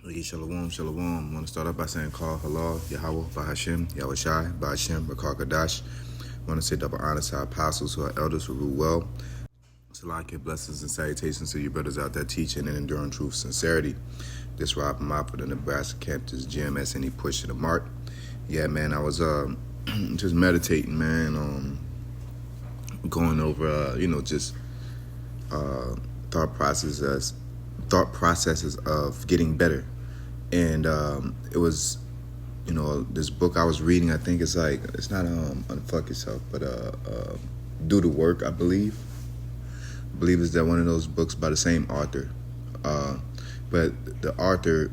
Shalom, shalom. I want to start off by saying call halal, Yahweh, Bahashim, Yahushai, Bahashim, Bakar Kadash. I want to say double honor to our apostles who are elders who rule well. Salaki, blessings and salutations to you brothers out there teaching and enduring truth, sincerity. This Rob Mop for the Nebraska Campus GMS, and he pushing the mark. Yeah, man, I was just meditating, man, going over, just thought processes of getting better. And it was, this book I was reading. I think it's not Unfuck Yourself, but Do the Work, I believe. I believe it's that one of those books by the same author. But the author,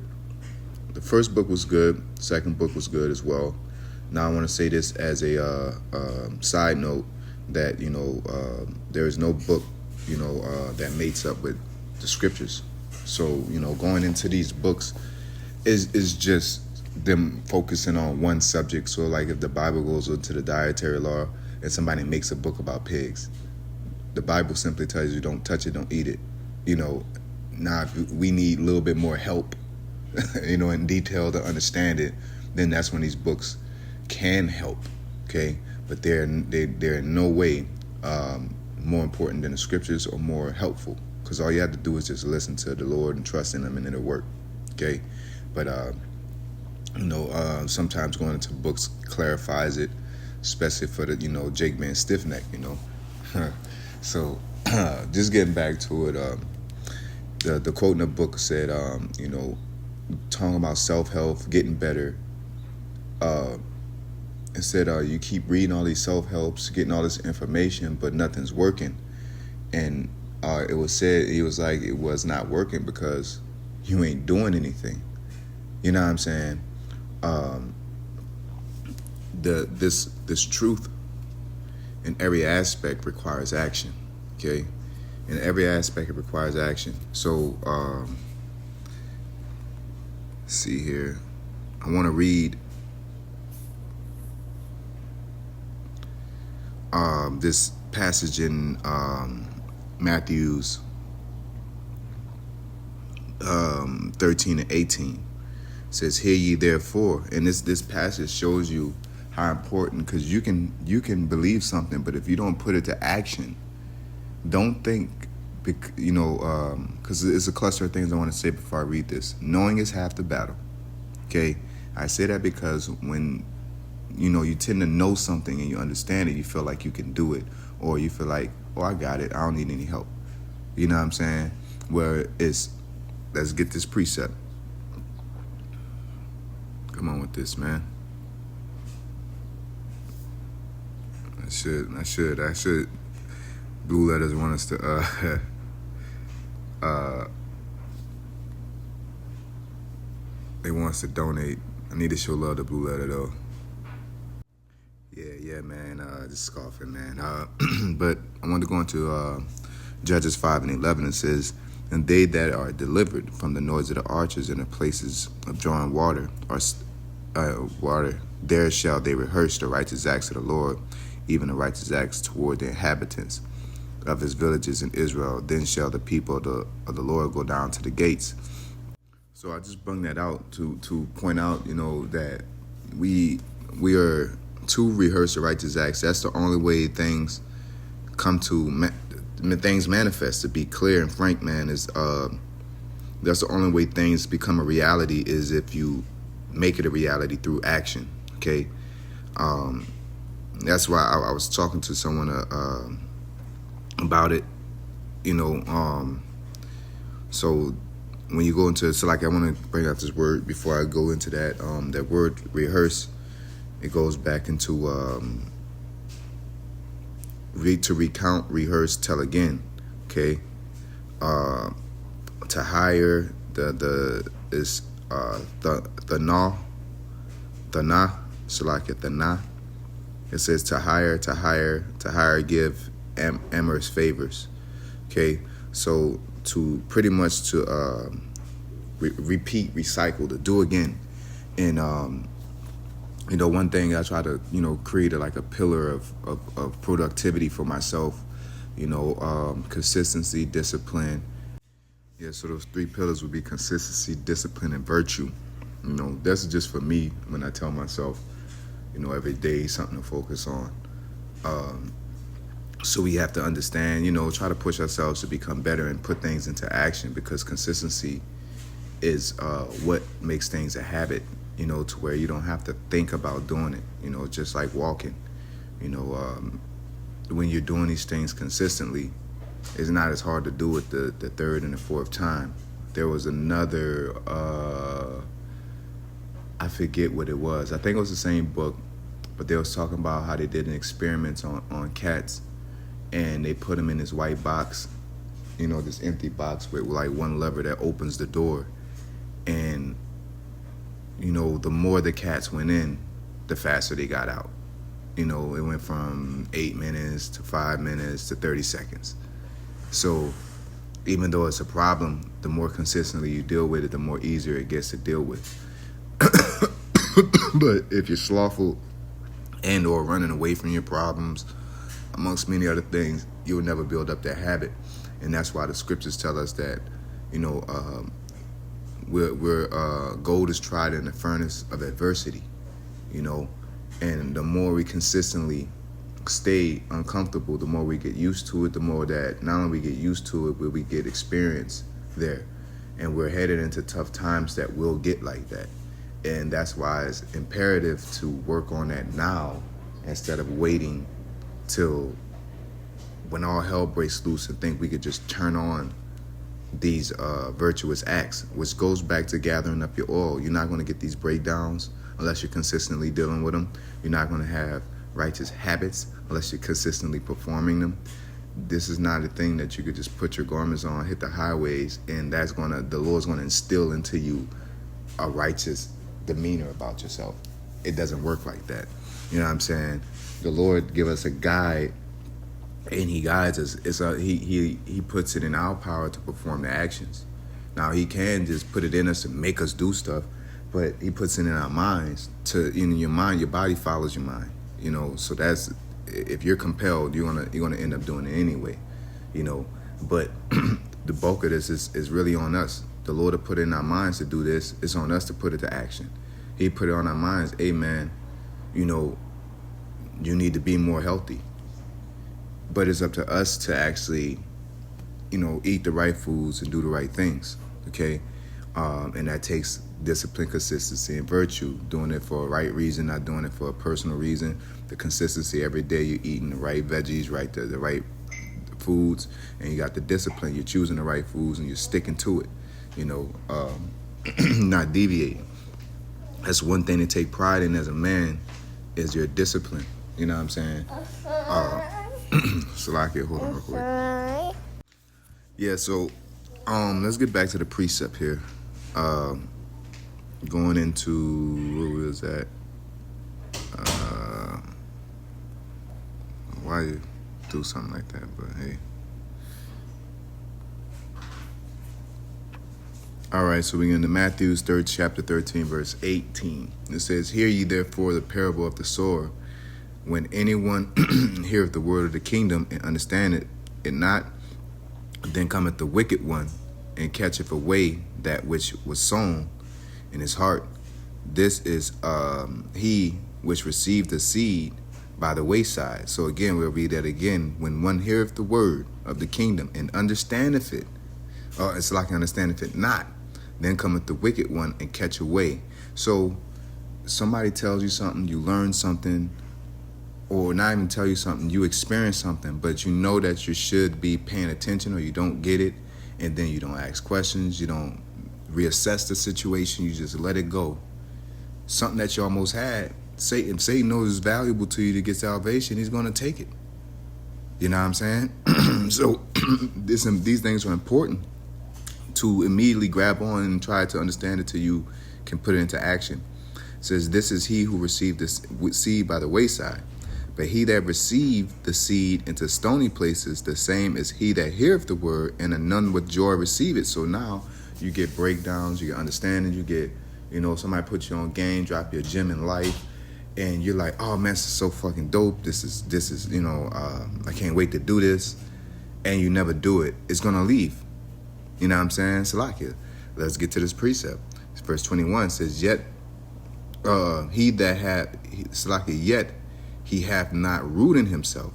the first book was good. The second book was good as well. Now I want to say this as a side note that there is no book that mates up with the scriptures. So going into these books is just them focusing on one subject. So like if the Bible goes into the dietary law and somebody makes a book about pigs, the Bible simply tells you don't touch it, don't eat it. Now if we need a little bit more help, in detail to understand it, then that's when these books can help. Okay, but they're in no way more important than the scriptures or more helpful, because all you have to do is just listen to the Lord and trust in Him, and it'll work. Okay, but sometimes going into books clarifies it, especially for the Jake Man Stiffneck. So just getting back to it, the quote in the book said, talking about self-help, getting better. It said you keep reading all these self-helps, getting all this information, but nothing's working. And it was said, he was like, it was not working because you ain't doing anything. You know what I'm saying? This truth in every aspect requires action. Okay, in every aspect it requires action. So let's see here. I want to read this passage in Matthew's 13 and 18. It says, "Hear ye therefore," and this passage shows you how important, because you can believe something, but if you don't put it to action, don't think, because it's a cluster of things I want to say before I read this. Knowing is half the battle. Okay, I say that because when you tend to know something and you understand it, you feel like you can do it, or you feel like, oh, I got it, I don't need any help. You know what I'm saying? Where it's, let's get this precept. Come on with this, man. I should. Blue Letters want us to they want us to donate. I need to show love to Blue Letter though. Yeah, man. Just scoffing, man. But I want to go into Judges 5 and 11. It says, "And they that are delivered from the noise of the archers and the places of drawing water, there shall they rehearse the righteous acts of the Lord, even the righteous acts toward the inhabitants of his villages in Israel. Then shall the people of the Lord go down to the gates." So I just bring that out to point out, that we are to rehearse the righteous acts. That's the only way things come to things manifest. To be clear and frank, man, is that's the only way things become a reality, is if you make it a reality through action. Okay, that's why I was talking to someone about it. So when you go into, so like I want to bring out this word before I go into that. That word rehearse, it goes back into to recount, rehearse, tell again. Okay, to hire, the na, so like it, the na. It says to hire, give amorous favors. Okay, so to pretty much to repeat, recycle, to do again. And one thing I try to create a pillar of productivity for myself. Consistency, discipline, Yeah, so those three pillars would be consistency, discipline, and virtue. You know, that's just for me when I tell myself, you know, every day something to focus on. Um, so we have to understand, you know, try to push ourselves to become better and put things into action, because consistency is what makes things a habit, you know, to where you don't have to think about doing it, you know, just like walking. You know, when you're doing these things consistently, it's not as hard to do it the third and the fourth time. There was another, I forget what it was. I think it was the same book, but they was talking about how they did an experiment on cats, and they put them in this white box, you know, this empty box with like one lever that opens the door. And, you know, the more the cats went in, the faster they got out. You know, it went from 8 minutes to 5 minutes to 30 seconds. So even though it's a problem, the more consistently you deal with it, the more easier it gets to deal with. But if you're slothful and or running away from your problems, amongst many other things, you'll never build up that habit. And that's why the scriptures tell us that, you know, gold is tried in the furnace of adversity, you know. And the more we consistently stay uncomfortable, the more we get used to it, the more that not only we get used to it, but we get experience there. And we're headed into tough times that will get like that. And that's why it's imperative to work on that now instead of waiting till when all hell breaks loose and think we could just turn on these virtuous acts, which goes back to gathering up your oil. You're not going to get these breakdowns unless you're consistently dealing with them. You're not going to have righteous habits unless you're consistently performing them. This is not a thing that you could just put your garments on, hit the highways, and the Lord's going to instill into you a righteous demeanor about yourself. It doesn't work like that. You know what I'm saying? The Lord give us a guide, and He guides us. He puts it in our power to perform the actions. Now He can just put it in us to make us do stuff, but He puts it in our minds to, in your mind, your body follows your mind. You know, so that's, if you're compelled, you're gonna end up doing it anyway. You know, but the bulk of this is really on us. The Lord will put it in our minds to do this. It's on us to put it to action. He put it on our minds. Hey man, you know, you need to be more healthy. But it's up to us to actually, you know, eat the right foods and do the right things, okay? And that takes discipline, consistency, and virtue. Doing it for a right reason, not doing it for a personal reason. The consistency, every day you're eating the right veggies, right, the right foods, and you got the discipline. You're choosing the right foods and you're sticking to it, you know, not deviating. That's one thing to take pride in as a man, is your discipline. You know what I'm saying? Salakia, hold on real quick. Yeah, so let's get back to the precept here. Going into, what was that? Why you do something like that? But hey. All right, so we're into Matthew's 3rd chapter 13, verse 18. It says, "Hear ye therefore the parable of the sower. When anyone heareth the word of the kingdom and understandeth it not, then cometh the wicked one and catcheth away that which was sown in his heart. This is he which received the seed by the wayside." So again, we'll read that again. When one heareth the word of the kingdom and understandeth it, it's like understandeth it not, then cometh the wicked one and catch away. So somebody tells you something, you learn something, or not even tell you something, you experience something, but you know that you should be paying attention, or you don't get it, and then you don't ask questions, you don't reassess the situation, you just let it go. Something that you almost had, Satan knows it's valuable to you to get salvation, he's going to take it. You know what I'm saying? So these things are important to immediately grab on and try to understand it till you can put it into action. It says, "This is he who received this seed by the wayside. But he that received the seed into stony places, the same is he that heareth the word, and none with joy receive it." So now you get breakdowns, you get understanding, you get, you know, somebody put you on game, drop your gym in life, and you're like, oh man, this is so fucking dope. This is, I can't wait to do this. And you never do it. It's gonna leave. You know what I'm saying? Salakia. Let's get to this precept. Verse 21 says, yet he that hath, Salakia, yet he hath not root in himself,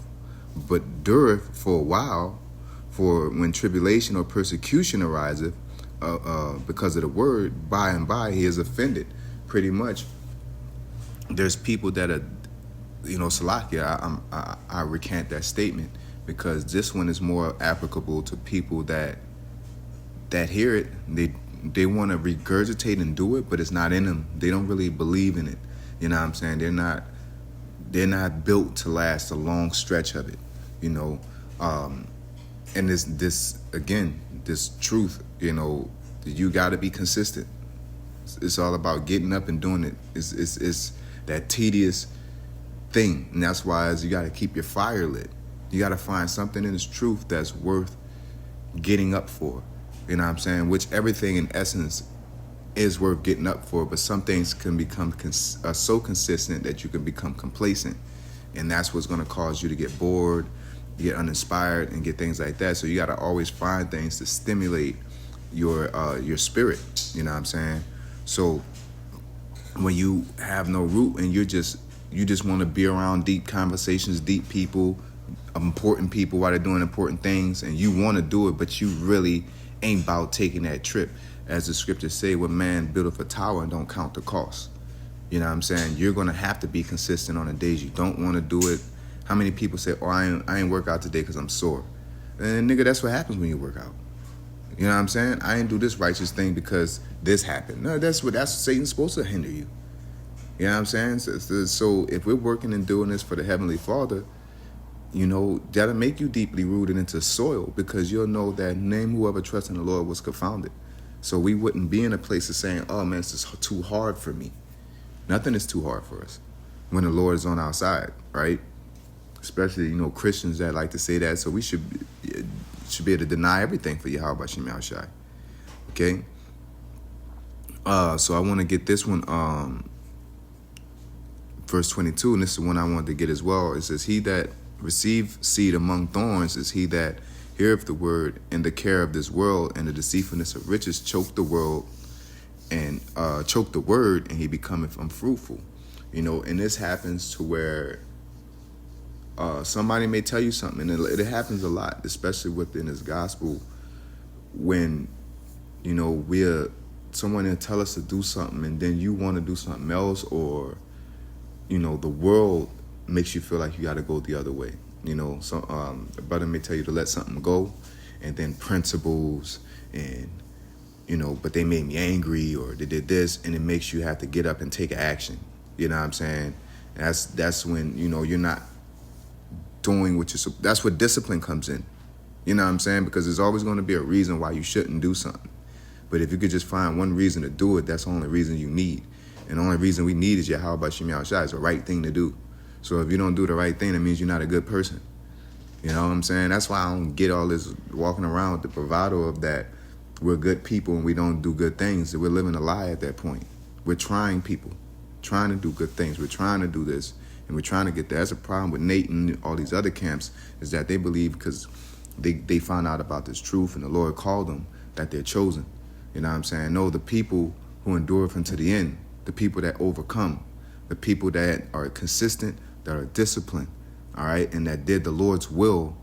but dureth for a while. For when tribulation or persecution ariseth because of the word, by and by he is offended. Pretty much, there's people that are, Salakia, I recant that statement because this one is more applicable to people that hear it. They want to regurgitate and do it, but it's not in them. They don't really believe in it. You know what I'm saying? They're not built to last a long stretch of it. And this again, this truth, you got to be consistent. It's all about getting up and doing it. It's that tedious thing, and that's why you got to keep your fire lit. You got to find something in this truth that's worth getting up for. You know what I'm saying? Which everything in essence is worth getting up for, but some things can become so consistent that you can become complacent, and that's what's going to cause you to get bored, get uninspired, and get things like that. So you got to always find things to stimulate your spirit. You know what I'm saying? So when you have no root and you just want to be around deep conversations, deep people, important people while they're doing important things, and you want to do it, but you really ain't about taking that trip. As the scriptures say, what man buildeth a tower and don't count the cost. You know what I'm saying? You're going to have to be consistent on the days you don't want to do it. How many people say, oh, I ain't work out today because I'm sore? And nigga, that's what happens when you work out. You know what I'm saying? I ain't do this righteous thing because this happened. No, that's Satan's supposed to hinder you. You know what I'm saying? So if we're working and doing this for the Heavenly Father, that'll make you deeply rooted into soil, because you'll know that name whoever trusts in the Lord was confounded. So we wouldn't be in a place of saying, oh man, this is too hard for me. Nothing is too hard for us when the Lord is on our side, right? Especially, Christians that like to say that. So we should be able to deny everything for Yahweh Shem Yahushai. Okay? So I want to get this one, verse 22, and this is the one I wanted to get as well. It says, he that receive seed among thorns is he that heareth the word, and the care of this world and the deceitfulness of riches choke the world and choke the word, and he becometh unfruitful. And this happens to where somebody may tell you something, and it happens a lot, especially within this gospel, when someone will tell us to do something, and then you want to do something else, or the world makes you feel like you got to go the other way. So a brother may tell you to let something go, and then principles and but they made me angry, or they did this, and it makes you have to get up and take action. You know what I'm saying? That's when you're not doing what you're. That's where discipline comes in. You know what I'm saying? Because there's always going to be a reason why you shouldn't do something. But if you could just find one reason to do it, that's the only reason you need. And the only reason we need is Yahweh Shem Yahushai. It's the right thing to do. So if you don't do the right thing, that means you're not a good person. You know what I'm saying? That's why I don't get all this walking around with the bravado of that we're good people and we don't do good things. We're living a lie at that point. We're trying people, trying to do good things. We're trying to do this, and we're trying to get there. That's a problem with Nate and all these other camps, is that they believe because they found out about this truth and the Lord called them that they're chosen. You know what I'm saying? No, the people who endure from to the end, the people that overcome, the people that are consistent, that are disciplined, all right, and that did the Lord's will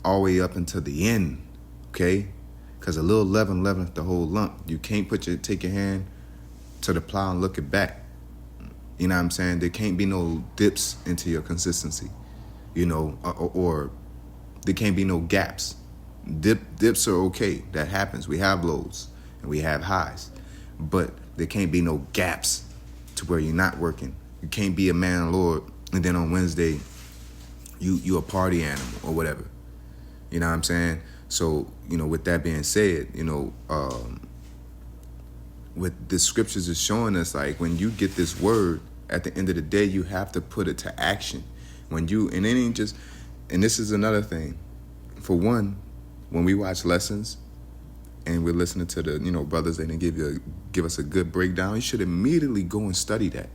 all the way up until the end, okay? Because a little leaven leaveneth the whole lump. You can't take your hand to the plow and look it back. You know what I'm saying? There can't be no dips into your consistency, or there can't be no gaps. Dips are okay. That happens. We have lows and we have highs. But there can't be no gaps to where you're not working. You can't be a man of the Lord and then on Wednesday you a party animal or whatever. You know what I'm saying? So, with that being said, what the scriptures is showing us, like, when you get this word, at the end of the day, you have to put it to action. And it ain't just, and this is another thing. For one, when we watch lessons and we're listening to the, brothers, and they give us a good breakdown, you should immediately go and study that.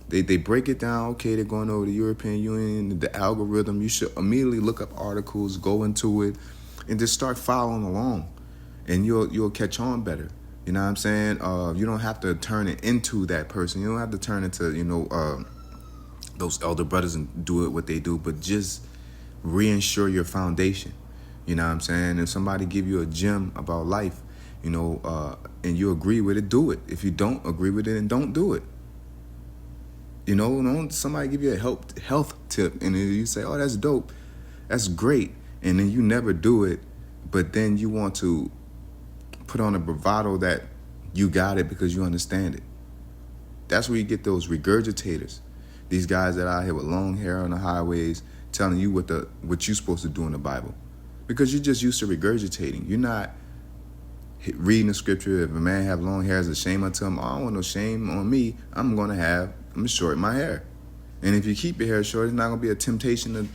They break it down. Okay, they're going over the European Union, the algorithm. You should immediately look up articles, go into it, and just start following along. and you'll catch on better. You know what I'm saying? You don't have to turn it into that person. You don't have to turn into, those elder brothers and do it what they do, but just reinsure your foundation. You know what I'm saying? If somebody give you a gem about life, and you agree with it, do it. If you don't agree with it, then don't do it. Don't somebody give you a health tip and then you say, oh, that's dope, that's great, and then you never do it, but then you want to put on a bravado that you got it because you understand it. That's where you get those regurgitators. These guys that are out here with long hair on the highways telling you what you're supposed to do in the Bible. Because you're just used to regurgitating. You're not reading the scripture. If a man have long hair, it's a shame unto him. Oh, I don't want no shame on me. I'm going to shorten my hair. And if you keep your hair short, it's not going to be a temptation to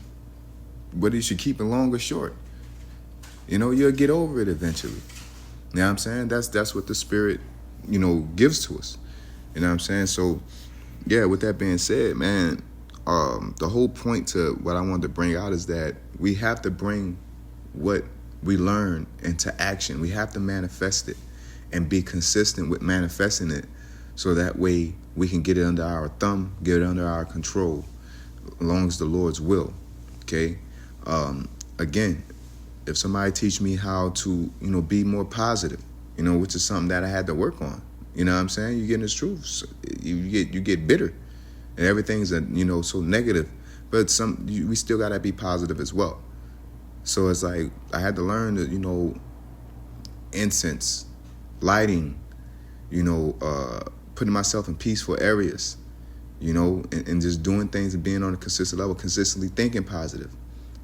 whether you should keep it long or short. You'll get over it eventually. You know what I'm saying? That's what the Spirit, gives to us. You know what I'm saying? So, yeah, with that being said, man, the whole point to what I wanted to bring out is that we have to bring what we learn into action. We have to manifest it and be consistent with manifesting it so that way we can get it under our thumb, get it under our control, as long as the Lord's will, okay? Again, if somebody teach me how to, be more positive, which is something that I had to work on, you know what I'm saying? You get in this truth, so you get bitter, and everything's so negative. But we still gotta be positive as well. So it's like I had to learn that incense, lighting, putting myself in peaceful areas, and just doing things and being on a consistent level, consistently thinking positive.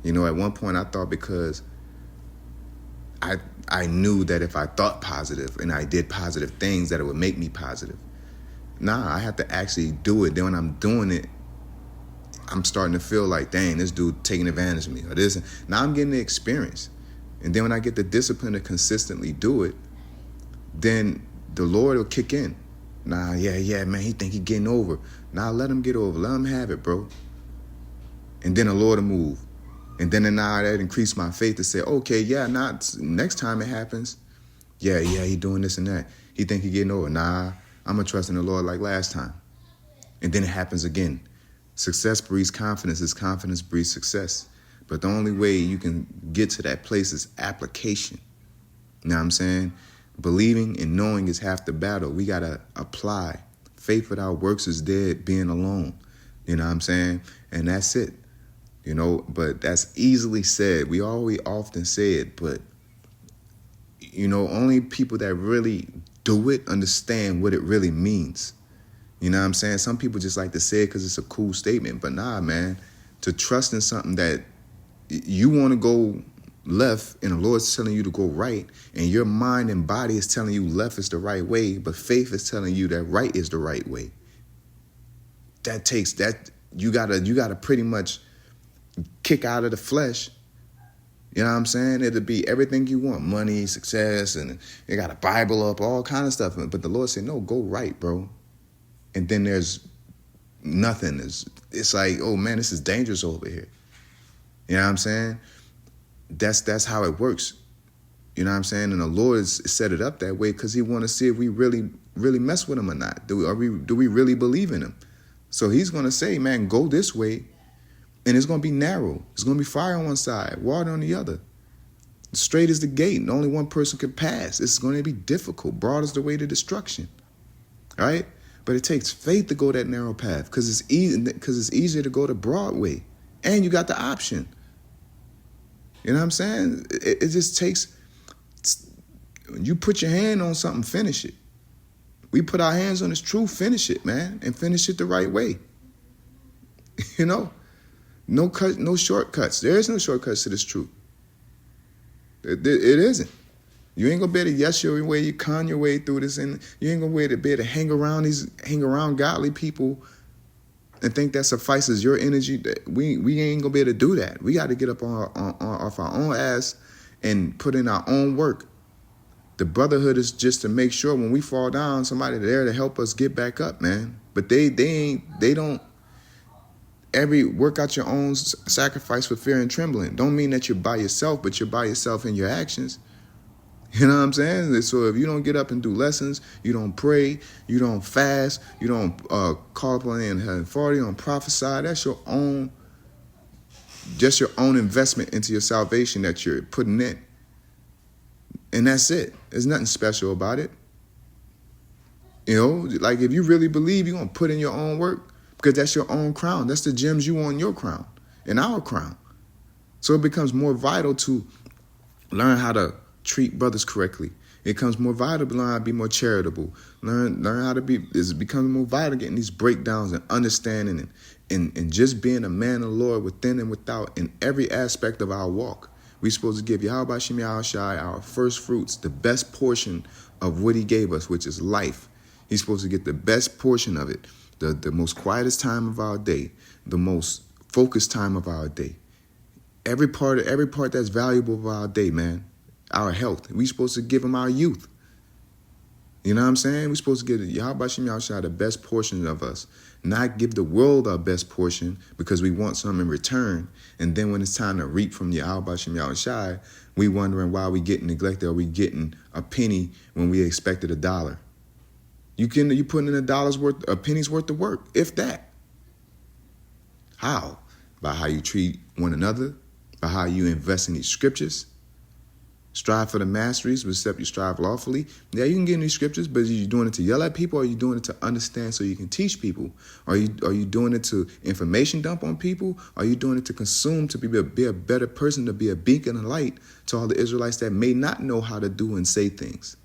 At one point I thought because I knew that if I thought positive and I did positive things that it would make me positive. Nah, I have to actually do it. Then when I'm doing it, I'm starting to feel like, dang, this dude taking advantage of me. Or this. Now I'm getting the experience. And then when I get the discipline to consistently do it, then the Lord will kick in. Nah, yeah, man, he think he getting over. Nah, let him get over. Let him have it, bro. And then the Lord will move. And then now that increased my faith to say, okay, yeah, next time it happens, yeah, he doing this and that. He think he getting over. Nah, I'm going to trust in the Lord like last time. And then it happens again. Success breeds confidence. As confidence breeds success. But the only way you can get to that place is application. You know what I'm saying? Believing and knowing is half the battle. We got to apply. Faith without works is dead, being alone. You know what I'm saying? And that's it. But that's easily said. We always often say it, but, only people that really do it understand what it really means. You know what I'm saying? Some people just like to say it because it's a cool statement, but nah, man, to trust in something that you want to go left and the Lord's telling you to go right, and your mind and body is telling you left is the right way, but faith is telling you that right is the right way. That takes that, you gotta pretty much kick out of the flesh. You know what I'm saying? It'll be everything you want, money, success, and you got a Bible up, all kind of stuff. But the Lord said, no, go right, bro. And then there's nothing. It's like, oh man, this is dangerous over here. You know what I'm saying? That's how it works. You know what I'm saying? And the Lord has set it up that way because he want to see if we really, really mess with him or not. Do we really believe in him? So he's going to say, man, go this way. And it's going to be narrow. It's going to be fire on one side, water on the other. Straight is the gate, and only one person can pass. It's going to be difficult. Broad is the way to destruction. All right? But it takes faith to go that narrow path because it's easier to go the broad way. And you got the option. You know what I'm saying? It just takes, you put your hand on something, finish it. We put our hands on this truth, finish it, man, and finish it the right way. No shortcuts. There is no shortcuts to this truth. It isn't. You ain't gonna be able to yes your way, you con your way through this, and you ain't gonna be able to hang around godly people and think that suffices your energy. We ain't gonna be able to do that. We got to get up off our own ass and put in our own work. The brotherhood is just to make sure when we fall down, somebody there to help us get back up, man. But they don't. Work out your own sacrifice with fear and trembling. Don't mean that you're by yourself, but you're by yourself in your actions. You know what I'm saying? So if you don't get up and do lessons, you don't pray, you don't fast, you don't call upon the heaven authority, you don't prophesy, that's your own, just your own investment into your salvation that you're putting in. And that's it. There's nothing special about it. You know, like if you really believe, you're going to put in your own work because that's your own crown. That's the gems you want in your crown, in our crown. So it becomes more vital to learn how to treat brothers correctly. It becomes more vital to learn how to be more charitable. Learn how to be, it's becoming more vital getting these breakdowns and understanding and just being a man of the Lord within and without in every aspect of our walk. We're supposed to give Yahweh Hashem Yahushai our first fruits, the best portion of what he gave us, which is life. He's supposed to get the best portion of it, the most quietest time of our day, the most focused time of our day. Every part that's valuable of our day, man. Our health. We're supposed to give him our youth. You know what I'm saying? We're supposed to give Yahweh Hashem Yahushai the best portion of us. Not give the world our best portion because we want something in return. And then when it's time to reap from Yahweh Hashem Yahushai, we wondering why we getting neglected or we getting a penny when we expected $1. You putting in a penny's worth of work, if that. How? By how you treat one another, by how you invest in these scriptures. Strive for the masteries, except you strive lawfully. Yeah, you can get in these scriptures, but are you doing it to yell at people, or are you doing it to understand so you can teach people? Are you doing it to information dump on people? Are you doing it to consume, to be a better person, to be a beacon of light to all the Israelites that may not know how to do and say things?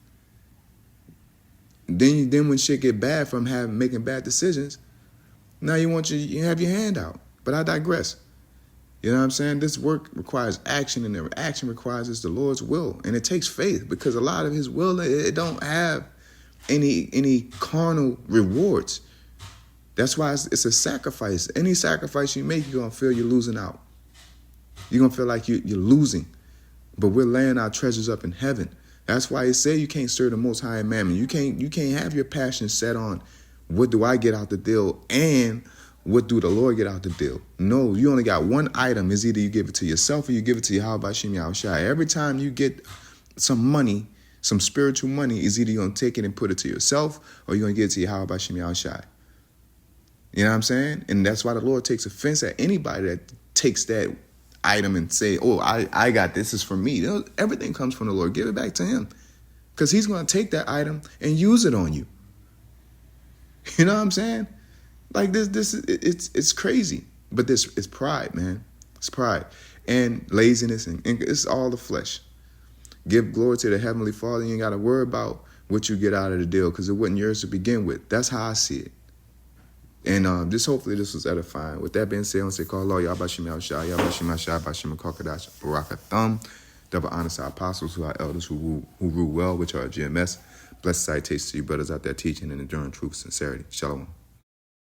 Then when shit get bad from making bad decisions, now you have your hand out. But I digress. You know what I'm saying? This work requires action, and the action requires the Lord's will. And it takes faith because a lot of his will, it don't have any carnal rewards. That's why it's a sacrifice. Any sacrifice you make, you're going to feel you're losing out. You're going to feel like you're losing. But we're laying our treasures up in heaven. That's why it say you can't serve the Most High Mammon. You can't have your passion set on what do I get out the deal and what do the Lord get out the deal? No, you only got one item. Is either you give it to yourself or you give it to Yahweh Hashem Yahushai. Every time you get some money, some spiritual money, is either you're going to take it and put it to yourself or you're going to give it to Yahweh Hashem Yahushai. You know what I'm saying? And that's why the Lord takes offense at anybody that takes that item and say, oh, I got this is for me. You know, everything comes from the Lord. Give it back to him because he's going to take that item and use it on you. You know what I'm saying? Like it's crazy, but this is pride, man. It's pride and laziness, and it's all the flesh. Give glory to the Heavenly Father. You ain't got to worry about what you get out of the deal because it wasn't yours to begin with. That's how I see it. And just hopefully this was edifying. With that being said, I want to say, call Allah, Yahbashim Yahushai, Yahbashim Yahushai, Bashim Kakadash, Barakathum. Double honor to our apostles who are elders who rule well, which are GMS. Blessed salutations to you brothers out there teaching and enduring truth, sincerity. Shalom.